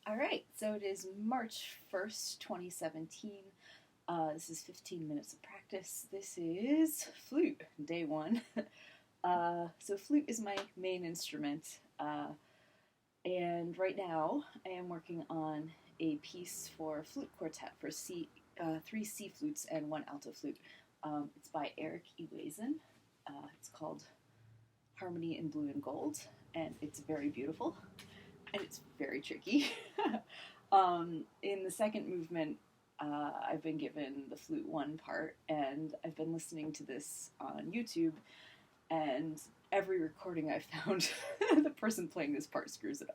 All right, so it is March 1st, 2017. This is 15 minutes of practice. This is flute, day one. So flute is my main instrument, and right now I am working on a piece for flute quartet for three C flutes and one alto flute. It's by Eric Ewazen. It's called Harmony in Blue and Gold, and it's very beautiful. And it's very tricky. In the second movement, I've been given the flute one part, and I've been listening to this on YouTube, and every recording I've found, the person playing this part screws it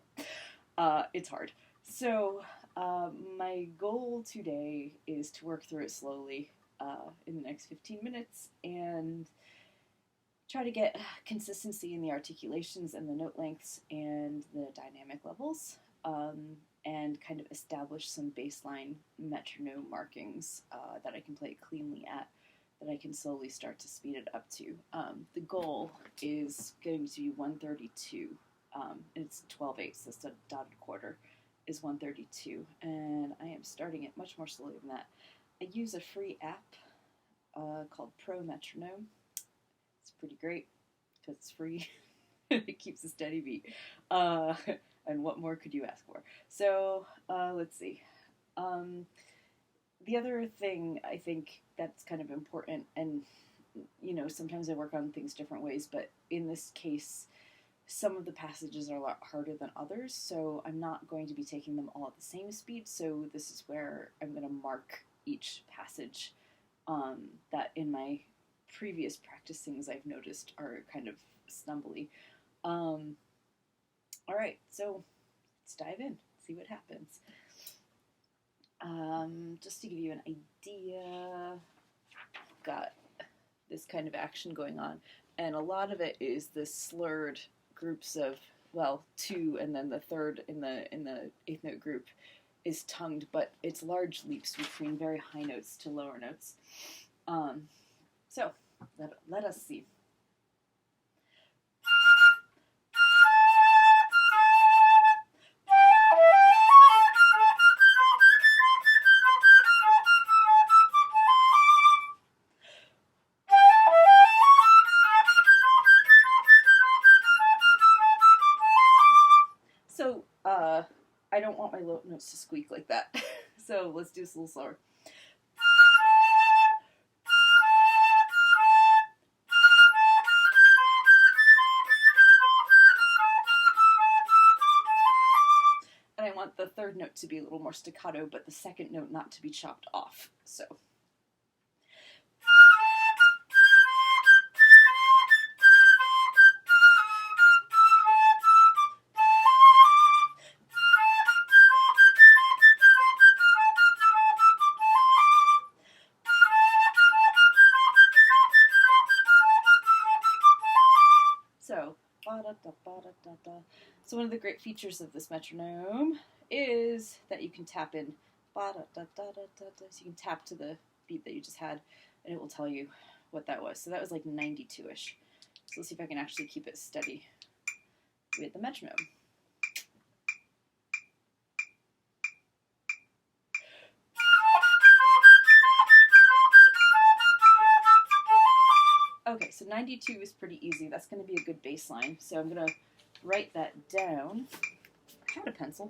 up. It's hard. So my goal today is to work through it slowly in the next 15 minutes, and try to get consistency in the articulations and the note lengths and the dynamic levels, and kind of establish some baseline metronome markings that I can play cleanly at, that I can slowly start to speed it up to. The goal is going to be 132. It's 12/8, so the dotted quarter is 132, and I am starting it much more slowly than that. I use a free app called Pro Metronome. It's pretty great because it's free. It keeps a steady beat. And what more could you ask for? So let's see. The other thing I think that's kind of important, and sometimes I work on things different ways, but in this case, some of the passages are a lot harder than others, so I'm not going to be taking them all at the same speed, so this is where I'm going to mark each passage that in my previous practicings I've noticed are kind of stumbly. All right, so let's dive in, see what happens. Just to give you an idea, I've got this kind of action going on, and a lot of it is the slurred groups of, well, two, and then the third in the eighth note group is tongued, but it's large leaps between very high notes to lower notes. So let us see. So I don't want my low notes to squeak like that. So let's do this a little slower. And I want the third note to be a little more staccato, but the second note not to be chopped off. So. So one of the great features of this metronome is that you can tap in, so you can tap to the beat that you just had, and it will tell you what that was. So that was like 92-ish. So let's see if I can actually keep it steady with the metronome. Okay, so 92 is pretty easy. That's going to be a good baseline. So I'm going to write that down. I had a pencil.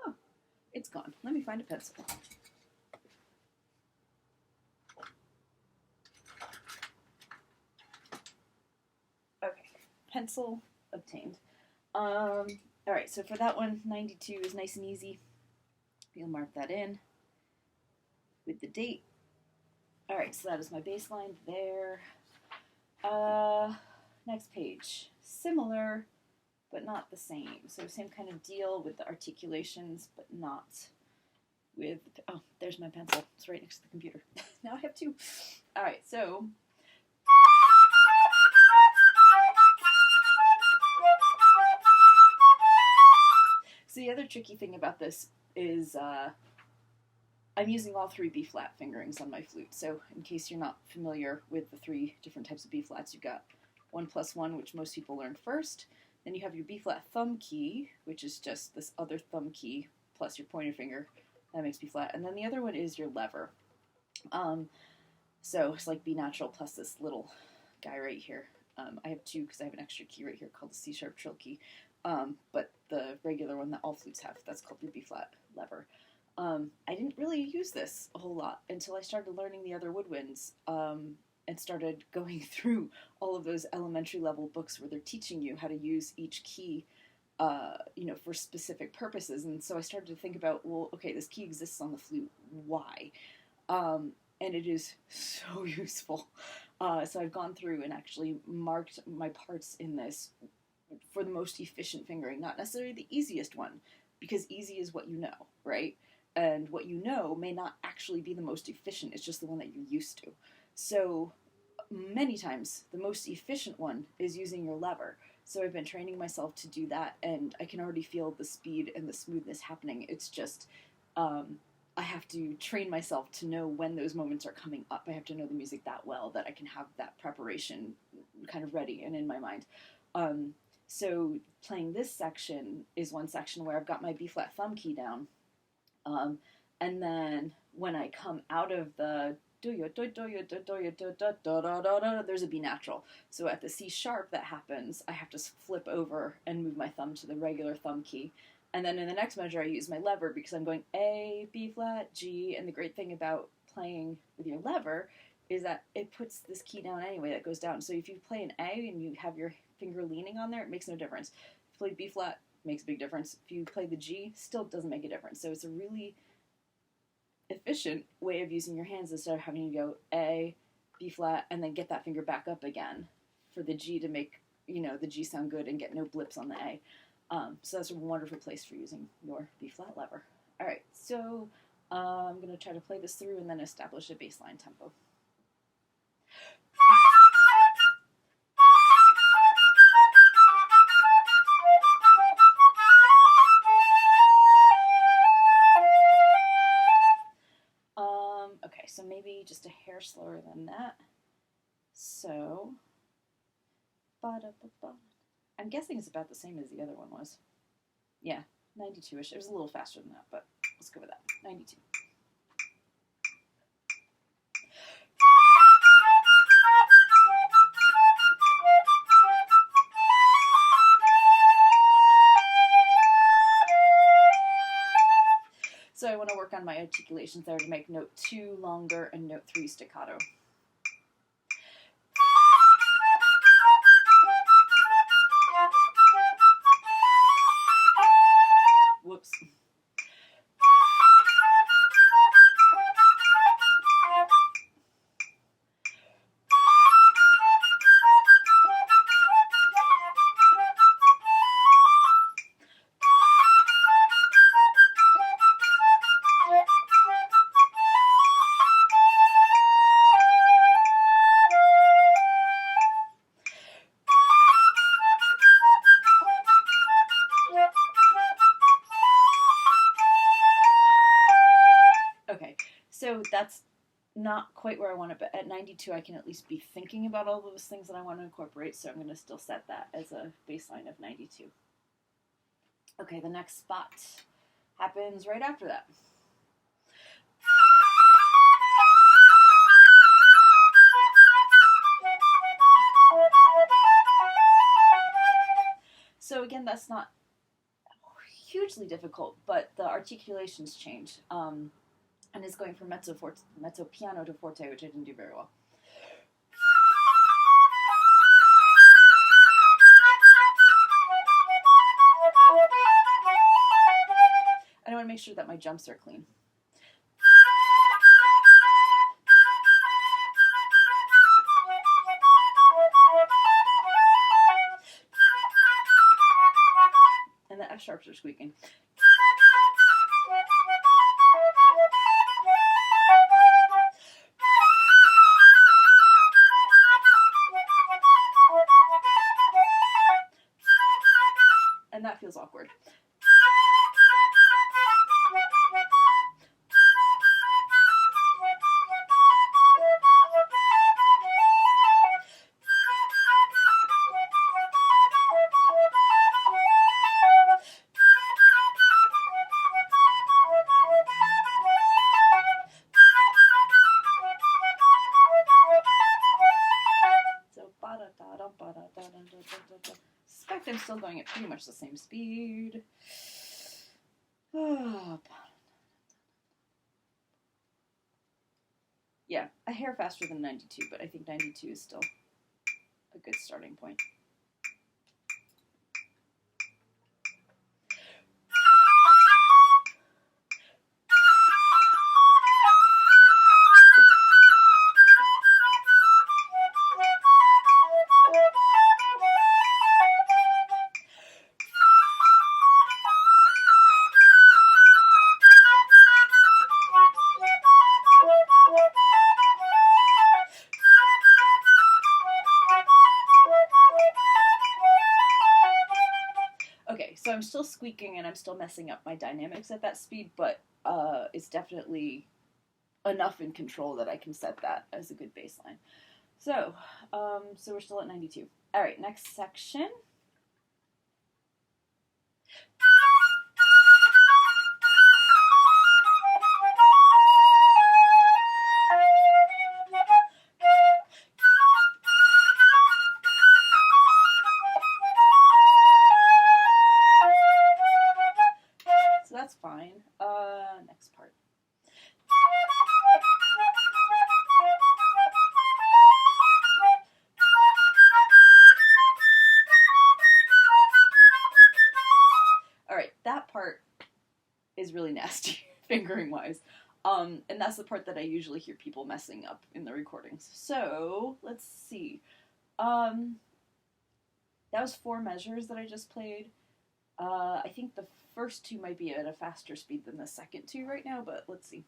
Oh, it's gone. Let me find a pencil. Okay, pencil obtained. All right, so for that one, 92 is nice and easy. You'll mark that in with the date. All right, so that is my baseline there. Next page. Similar, but not the same. So same kind of deal with the articulations, but not with, oh, there's my pencil. It's right next to the computer. Now I have two. All right, so. So the other tricky thing about this is I'm using all three B-flat fingerings on my flute. So in case you're not familiar with the three different types of B-flats, you've got 1+1, which most people learn first. Then you have your B flat thumb key, which is just this other thumb key plus your pointer finger. That makes B flat. And then the other one is your lever. So it's like B natural plus this little guy right here. I have two because I have an extra key right here called the C sharp trill key. But the regular one that all flutes have, that's called your B flat lever. I didn't really use this a whole lot until I started learning the other woodwinds and started going through all of those elementary level books where they're teaching you how to use each key, for specific purposes. And so I started to think about, well, okay, this key exists on the flute. Why? And it is so useful. So I've gone through and actually marked my parts in this for the most efficient fingering, not necessarily the easiest one, because easy is what you know, right? And what you know may not actually be the most efficient, it's just the one that you're used to. So many times, the most efficient one is using your lever. So I've been training myself to do that, and I can already feel the speed and the smoothness happening. It's just, I have to train myself to know when those moments are coming up. I have to know the music that well that I can have that preparation kind of ready and in my mind. So playing this section is one section where I've got my B flat thumb key down. And then when I come out of the there's a B natural. So at the C sharp that happens, I have to flip over and move my thumb to the regular thumb key. And then in the next measure, I use my lever because I'm going A, B flat, G. And the great thing about playing with your lever is that it puts this key down anyway that goes down. So if you play an A and you have your finger leaning on there, it makes no difference. If you play B flat, makes a big difference. If you play the G, still doesn't make a difference. So it's a really efficient way of using your hands instead of having to go A, B flat, and then get that finger back up again for the G to make, the G sound good and get no blips on the A. So that's a wonderful place for using your B flat lever. All right, so I'm going to try to play this through and then establish a baseline tempo. Okay, so maybe just a hair slower than that. So, I'm guessing it's about the same as the other one was. Yeah, 92-ish. It was a little faster than that, but let's go with that. 92. So I want to work on my articulations there to make note 2 longer and note 3 staccato. Whoops. So that's not quite where I want it, but at 92 I can at least be thinking about all those things that I want to incorporate, so I'm going to still set that as a baseline of 92. Okay, the next spot happens right after that. So again, that's not hugely difficult, but the articulations change. And it's going from mezzo piano to forte, which I didn't do very well. And I want to make sure that my jumps are clean. And the F sharps are squeaking. And that feels awkward. still going at pretty much the same speed. Oh, yeah, a hair faster than 92, but I think 92 is still a good starting point. So I'm still squeaking and I'm still messing up my dynamics at that speed, but it's definitely enough in control that I can set that as a good baseline. So we're still at 92. All right, next section. So that's fine. Next part. All right, that part is really nasty, fingering wise. And that's the part that I usually hear people messing up in the recordings. So let's see. That was 4 measures that I just played. I think the first 2 might be at a faster speed than the second 2 right now, but let's see.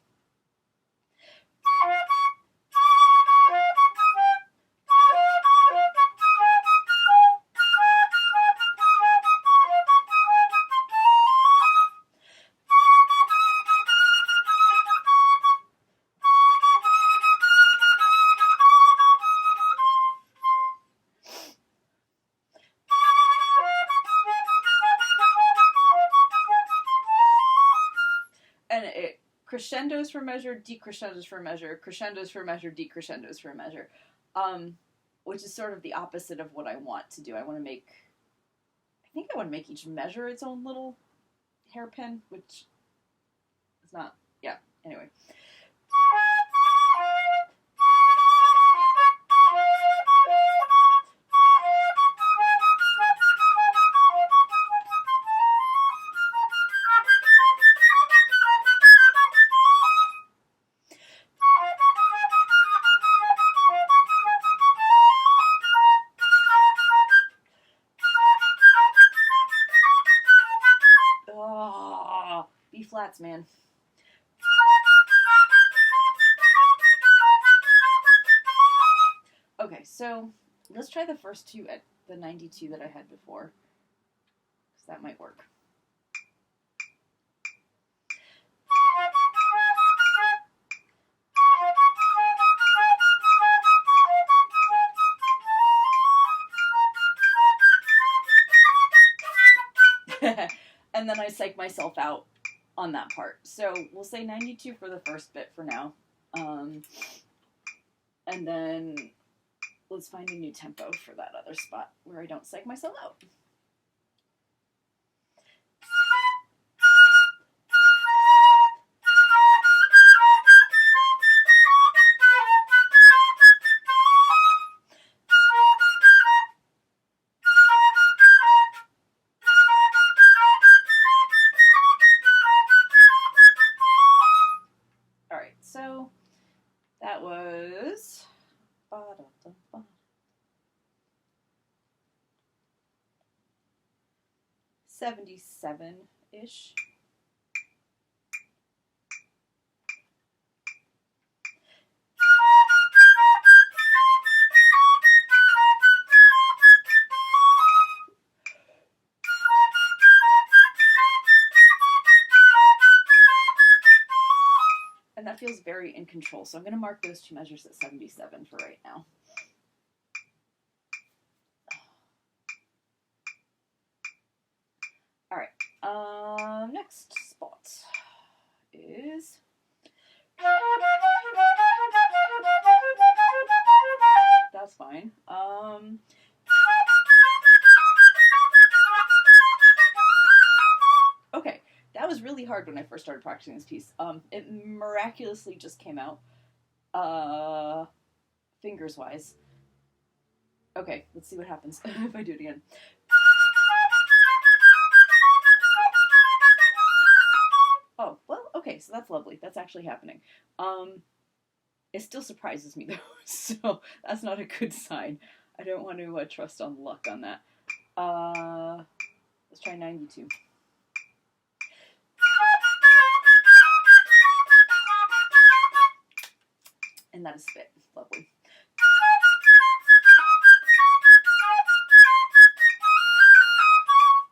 And it crescendos for measure, decrescendos for measure, crescendos for measure, decrescendos for measure, which is sort of the opposite of what I want to do. I want to make each measure its own little hairpin, which is not, yeah, anyway. B flats, man. Okay, so let's try the first 2 at the 92 that I had before, because that might work. And then I psych myself out on that part. So we'll say 92 for the first bit for now. And then let's find a new tempo for that other spot where I don't psych myself out. So that was 77-ish. And that feels very in control. So I'm going to mark those 2 measures at 77 for right now. All right. Next spot is... That's fine. was really hard when I first started practicing this piece. It miraculously just came out, fingers-wise. Okay, let's see what happens if I do it again. Oh, well, okay, so that's lovely. That's actually happening. It still surprises me, though, so that's not a good sign. I don't want to trust on luck on that. Let's try 92. And that is spit. Lovely.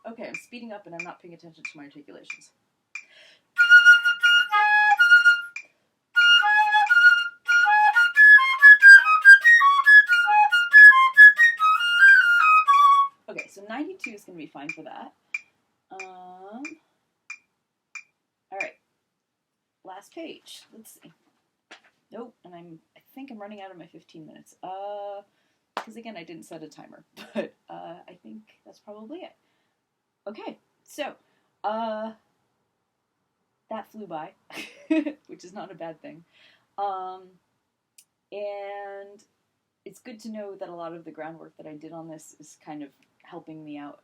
Okay, I'm speeding up and I'm not paying attention to my articulations. Okay, so 92 is going to be fine for that. Alright. Last page. Let's see. Nope, and I think I'm running out of my 15 minutes. Because again, I didn't set a timer, but I think that's probably it. Okay, so, that flew by, which is not a bad thing. And it's good to know that a lot of the groundwork that I did on this is kind of helping me out.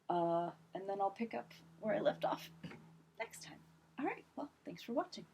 And then I'll pick up where I left off next time. All right, well, thanks for watching.